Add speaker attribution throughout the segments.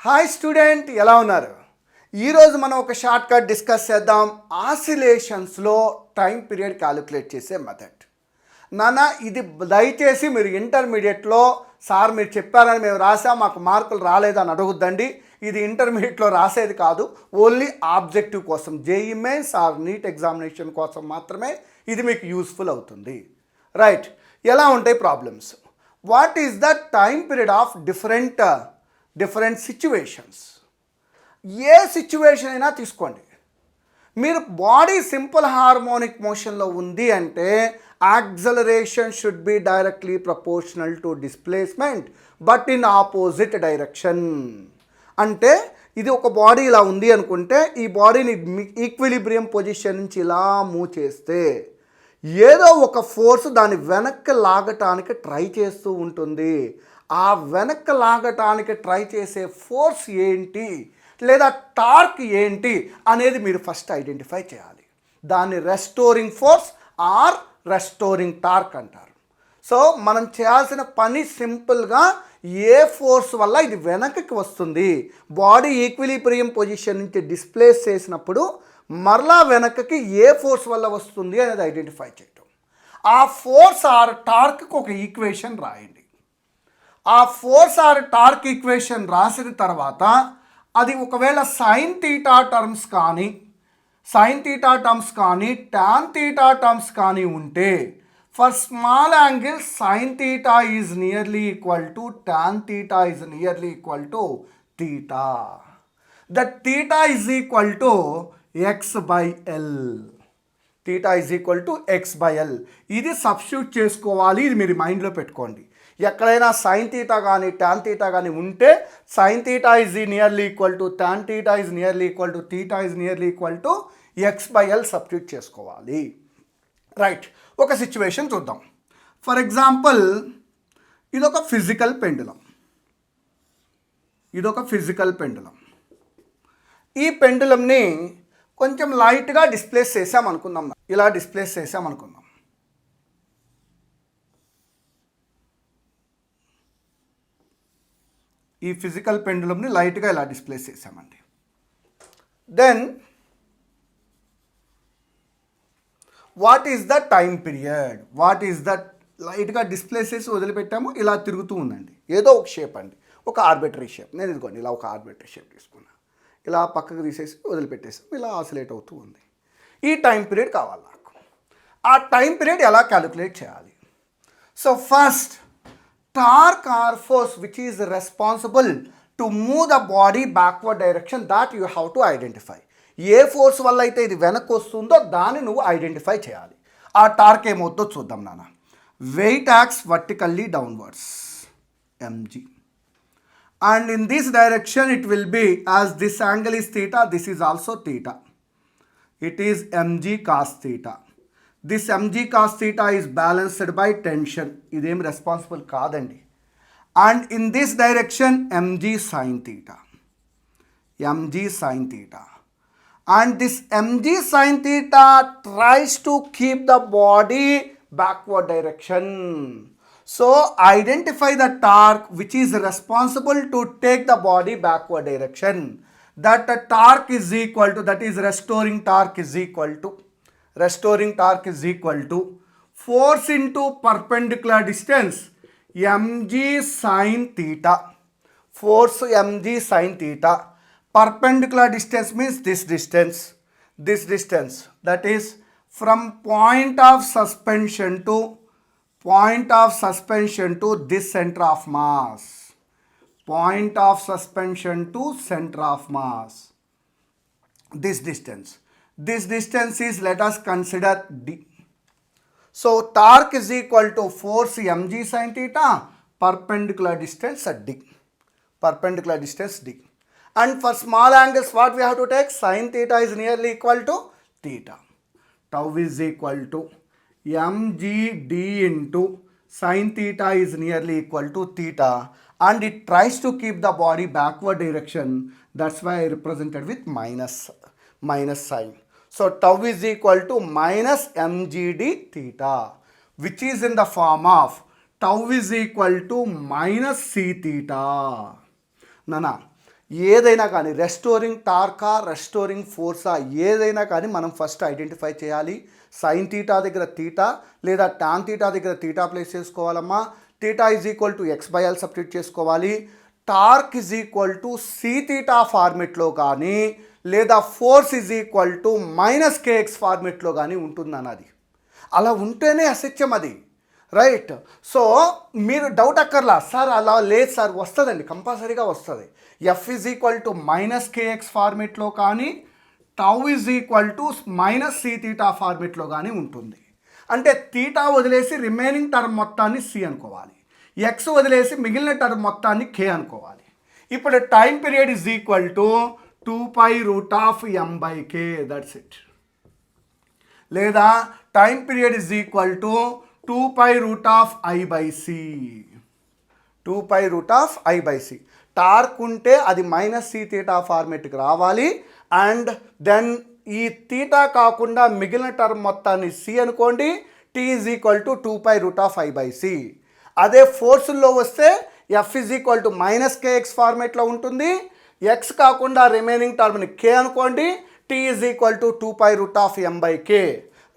Speaker 1: Hi student, ఎలా ఉన్నారు? ఈరోజు మనం ఒక షార్ట్ కట్ డిస్కస్ చేద్దాం. ఆసిలేషన్స్లో టైం పీరియడ్ క్యాలిక్యులేట్ చేసే మెథడ్. నాన్న, ఇది దయచేసి మీరు ఇంటర్మీడియట్లో సార్ మీరు చెప్పారని మేము రాసాం, మాకు మార్కులు రాలేదని అడగొద్దండి. ఇది ఇంటర్మీడియట్లో రాసేది కాదు, ఓన్లీ ఆబ్జెక్టివ్ కోసం, JEE mains or NEET examination కోసం మాత్రమే ఇది మీకు యూస్ఫుల్ అవుతుంది. రైట్, ఎలా ఉంటాయి problems? What is the time period of different situations? ఏ సిచ్యువేషన్ అయినా తీసుకోండి. మీరు బాడీ సింపుల్ హార్మోనిక్ మోషన్లో ఉంది అంటే acceleration should be directly proportional to displacement but in opposite direction. అంటే ఇది ఒక బాడీ ఇలా ఉంది అనుకుంటే ఈ బాడీని ఈక్విలిబ్రియం పొజిషన్ నుంచి ఇలా మూవ్ చేస్తే ఏదో ఒక ఫోర్స్ దాన్ని వెనక్కి లాగటానికి ట్రై చేస్తూ ఉంటుంది. ఆ వెనక్కి లాగటానికి ట్రై చేసే ఫోర్స్ ఏంటి లేదా టార్క్ ఏంటి అనేది మీరు ఫస్ట్ ఐడెంటిఫై చేయాలి. దాన్ని restoring force or restoring torque అంటారు. సో మనం చేయాల్సిన పని సింపుల్గా ఏ ఫోర్స్ వల్ల ఇది వెనక్కి వస్తుంది, బాడీ ఈక్విలిబ్రియం పొజిషన్ నుంచి డిస్ప్లేస్ చేసినప్పుడు మరలా వెనక్కి ఏ ఫోర్స్ వల్ల వస్తుంది అనేది ఐడెంటిఫై చేయటం. ఆ ఫోర్స్ ఆర్ టార్క్కి ఒక ఈక్వేషన్ రాయండి. ఆ ఫోర్స్ ఆర్ టార్క్ ఈక్వేషన్ రాసిన తర్వాత అది ఒకవేళ సైన్ థీటా టర్మ్స్ కానీ టాన్ థీటా టర్మ్స్ కానీ ఉంటే for small angle sign theta is nearly equal to tan theta is nearly equal to theta. That theta is equal to x/L. Theta is equal to x/L. ఇది substitute చేసుకోవాలి. ఇది మీరు మైండ్లో పెట్టుకోండి. ఎక్కడైనా sine theta కానీ టాన్ థీటా కానీ ఉంటే sign theta is nearly equal to tan theta is nearly equal to theta is nearly equal to x/L substitute చేసుకోవాలి. రైట్, ఒక సిచ్యువేషన్ చూద్దాం. ఫర్ ఎగ్జాంపుల్ ఇదొక ఫిజికల్ పెండులం. ఈ పెండులంని కొంచెం లైట్గా డిస్ప్లేస్ చేసామనుకుందాం. ఇలా డిస్ప్లేస్ చేసామనుకుందాం. ఈ ఫిజికల్ పెండులంని లైట్గా ఇలా డిస్ప్లేస్ చేసామండి. Then what is the time period? లైట్గా డిస్ప్లేస్ చేసి వదిలిపెట్టాము, ఇలా తిరుగుతూ ఉందండి. ఏదో ఒక షేప్ అండి, ఒక ఆర్బిటరీ షేప్. నేను ఇదిగోండి ఇలా ఒక ఆర్బిటరీ షేప్ తీసుకున్నా, ఇలా పక్కకు తీసేసి వదిలిపెట్టేసాం, ఇలా ఆసిలేట్ అవుతూ ఉంది. ఈ టైం పీరియడ్ కావాలి నాకు. ఆ టైం పీరియడ్ ఎలా క్యాలిక్యులేట్ చేయాలి? So first, torque or force which is responsible to move the body backward direction that you have to identify. ఏ ఫోర్స్ వల్ల అయితే ఇది వెనక్కి వస్తుందో దాన్ని నువ్వు ఐడెంటిఫై చేయాలి. ఆ టార్క్ ఏమవుతుందో చూద్దాం నాన్న. Weight acts vertically downwards, mg. And in this direction it will be, as this angle is theta, this is also theta. It is mg cos theta. This mg cos theta is balanced by tension. ఇదేం responsible కాదండి. And in this direction mg sin theta. And this mg sin theta tries to keep the body backward direction. So identify the torque which is responsible to take the body backward direction. That torque is equal to, that is restoring torque is equal to force into perpendicular distance mg sin theta. Force mg sin theta. Perpendicular distance means this distance. That is from point of suspension to this center of mass. This distance is, let us consider d. So torque is equal to force mg sin theta, perpendicular distance d. And for small angles what we have to take? Sin theta is nearly equal to theta. Tau is equal to mgd into sin theta is nearly equal to theta, and it tries to keep the body backward direction. That's why I represented with minus sign. So tau is equal to minus mgd theta, which is in the form of tau is equal to minus c theta. Nana, ఏదైనా కానీ restoring టార్కా, restoring ఫోర్సా, ఏదైనా కానీ మనం first identify చేయాలి. Sine theta దగ్గర theta లేదా tan theta దగ్గర theta place చేసుకోవాలమ్మా. Theta is equal to x l substitute చేసుకోవాలి. Torque is equal to C theta ఫార్మెట్లో కానీ లేదా force is equal to -kx ఫార్మెట్లో కానీ ఉంటుందన్నది. అలా ఉంటేనే SHM అది, రైట్. సో మీరు డౌట్ అక్కర్లా, సార్ అలా లేదు సార్, వస్తుందండి, కంపల్సరీగా వస్తుంది. F is equal to -kx ఫార్మెట్లో కానీ tau is equal to -c theta ఫార్మెట్లో కానీ ఉంటుంది. అంటే థీటా వదిలేసి రిమైనింగ్ టర్మ్ మొత్తాన్ని సి అనుకోవాలి, ఎక్స్ వదిలేసి మిగిలిన టర్మ్ మొత్తాన్ని కే అనుకోవాలి. ఇప్పుడు time period is equal to 2π√m/k, that's it. లేదా time period is equal to 2π√I/c. 2π√I/c. Torque ఉంటే అది -c థీటా ఫార్మేట్కి రావాలి. అండ్ దెన్ ఈ థీటా కాకుండా మిగిలిన టర్మ్ మొత్తాన్ని సి అనుకోండి. T is equal to 2π√I/c. అదే ఫోర్సుల్లో వస్తే F is equal to -kx ఫార్మేట్లో ఉంటుంది. ఎక్స్ కాకుండా రిమైనింగ్ టర్మ్ని కే అనుకోండి. T is equal to 2π√m/k,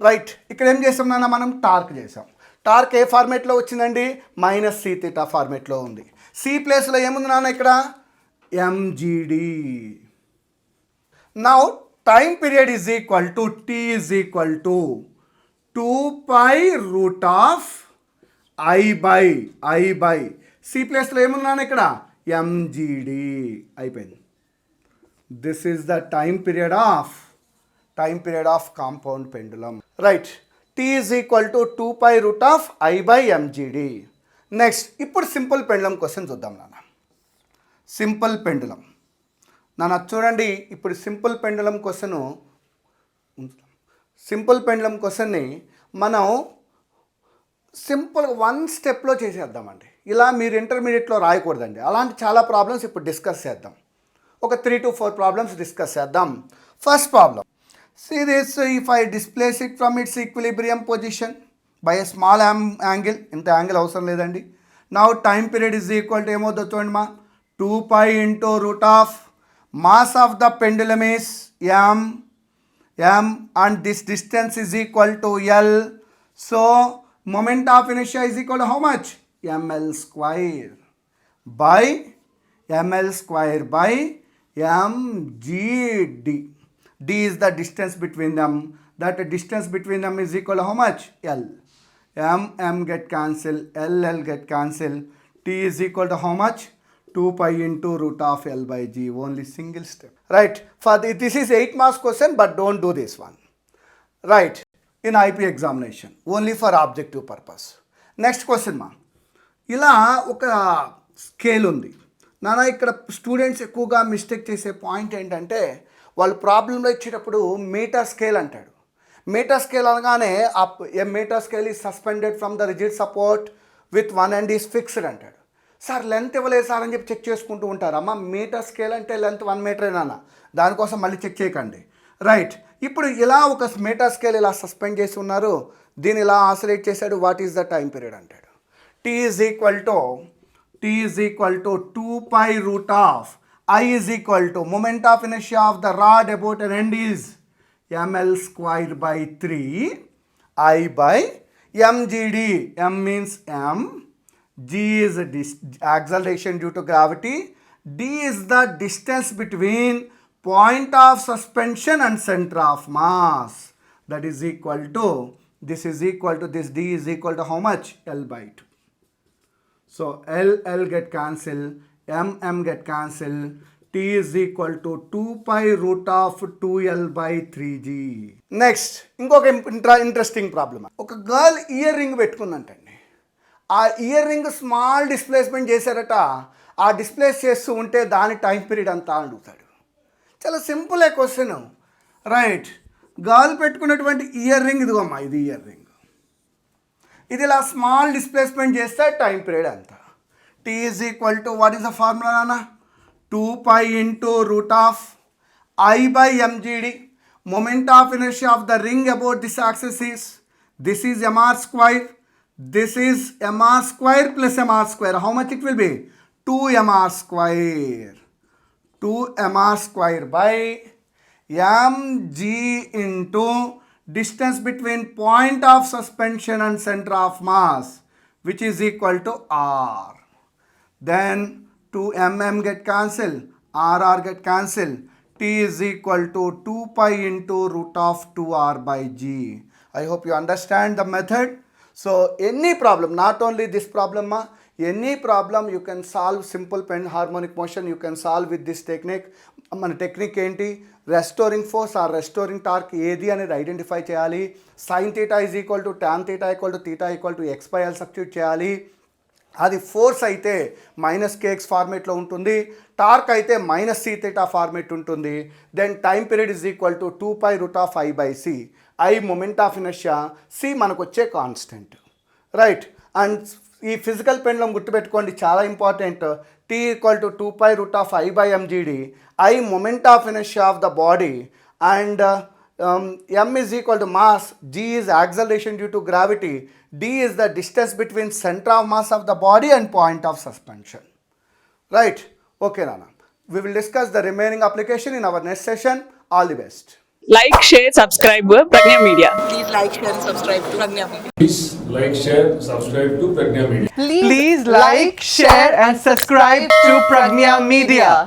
Speaker 1: right. ఇక్కడ ఏం చేసాం నాన్న, మనం టార్క్ చేసాం. టార్క్ ఏ ఫార్మేట్లో వచ్చిందండి, -c థీటా ఫార్మేట్లో ఉంది. సి ప్లేస్లో ఏముంది నాన్న, ఇక్కడ mgd. Now time period is equal to T is equal to 2π√I/, C ప్లేస్లో ఏముంది నాన్న, ఇక్కడ mgd. అయిపోయింది. This is the time period of compound pendulum, right. T is equal to 2π√I/mgd. Next ఇప్పుడు సింపుల్ పెండులం క్వశ్చన్ చూద్దాం నాన్న. Simple pendulum నాన్న చూడండి. ఇప్పుడు సింపుల్ పెండులం క్వశ్చన్ని మనం సింపుల్ వన్ స్టెప్లో చేసేద్దామండి. ఇలా మీరు ఇంటర్మీడియట్లో రాయకూడదండి. అలాంటి చాలా ప్రాబ్లమ్స్ ఇప్పుడు డిస్కస్ చేద్దాం. ఒక 3 to 4 ప్రాబ్లమ్స్ డిస్కస్ చేద్దాం. First problem, see this, if I displace it from its equilibrium position by a small angle, ఇంత యాంగిల్ అవసరం లేదండి. Now time period is equal to ఏమవుతుందో చూడండి మా, 2π into root of mass of the pendulum is m and this distance is equal to L. So moment of inertia is equal to how much, ml square by mgd. D is the distance between them. That distance between them is equal to how much, L. M get cancel, L get cancel. T is equal to how much, 2π into √L/g. Only single step, right. For this is 8 marks question, but don't do this one, right, in IP examination, only for objective purpose. Next question మా, ఇలా ఒక scale ఉంది నాన్న. ఇక్కడ students ఎక్కువగా mistake చేసే point ఏంటంటే, వాళ్ళు ప్రాబ్లంలో ఇచ్చేటప్పుడు మీటర్ స్కేల్ అంటాడు. మీటర్ స్కేల్ అనగానే a metre scale is suspended from the rigid support with 1 end is fixed అంటాడు. సార్ లెంత్ ఇవ్వలేదు సార్ అని చెప్పి చెక్ చేసుకుంటూ ఉంటారు. అమ్మ మీటర్ స్కేల్ అంటే లెంత్ 1 meter నాన్న, దానికోసం మళ్ళీ చెక్ చేయకండి, రైట్. ఇప్పుడు ఇలా ఒక మీటర్ స్కేల్ ఇలా సస్పెండ్ చేసి ఉన్నారు, దీన్ని ఇలా ఆసిలేట్ చేశాడు. What is the time period అంటాడు. T is equal to 2π√I is equal to moment of inertia of the rod about an end is ml square by 3I/mgd. M means m, g is acceleration due to gravity, d is the distance between point of suspension and center of mass. That is equal to, this is equal to this, d is equal to how much, L/2. So L get cancel, m get cancel. T is equal to 2π√2L/3g. Next ఇంకొక interesting problem. ఒక girl ear ring పెట్టుకుందంటండి. ఆ ear ring small displacement చేశారట. ఆ displays చేస్తూ ఉంటే దాని time period అంతా అడుగుతాడు. చాలా సింపుల్ క్వశ్చన్, రైట్. గర్ల్ పెట్టుకున్నటువంటి ఇయర్ రింగ్ ఇదిగోమ్మా, ఇది ఇయర్ రింగ్. ఇది ఇలా స్మాల్ డిస్ప్లేస్మెంట్ చేస్తే టైం పీరియడ్ అంతా. T is equal to, what is the formula నాన్న, 2π into √I/mgd. Moment of inertia of the ring about this axis is, this is mr square, this is mr square plus mr square. How much it will be, 2mr square. 2mr square by mg into distance between point of suspension and center of mass, which is equal to r. Then 2mm get cancel, rr get cancel. T is equal to 2 pi into root of 2r by g. I hope you understand the method. So any problem, not only this problem, any problem you can solve simple pen harmonic motion, you can solve with this technique. మన technique ఏంటి, restoring force or restoring torque ఏది అనేది identify చేయాలి. Sine theta is equal to tan theta equal to theta equal to X by L substitute చేయాలి. అది force అయితే minus kx ఫార్మేట్లో ఉంటుంది, torque అయితే మైనస్ సి థీటా ఫార్మేట్ ఉంటుంది. Then time period is equal to 2 pi root of I by C. I moment of inertia, C మనకు వచ్చే constant, right. And ఈ physical pendulum గుర్తుపెట్టుకోండి, చాలా important. T equal to 2 pi root of I by MGD. I moment of inertia of the body and m is equal to mass, g is acceleration due to gravity, d is the distance between center of mass of the body and point of suspension, right? Okay Nana, we will discuss the remaining application in our next session. All the best.
Speaker 2: Like, share, subscribe Pregnya Media.
Speaker 3: Please like, share and subscribe to Pregnya Media.
Speaker 4: Please like, share, subscribe to Pregnya Media.
Speaker 5: Please like, share and subscribe to Pregnya Media.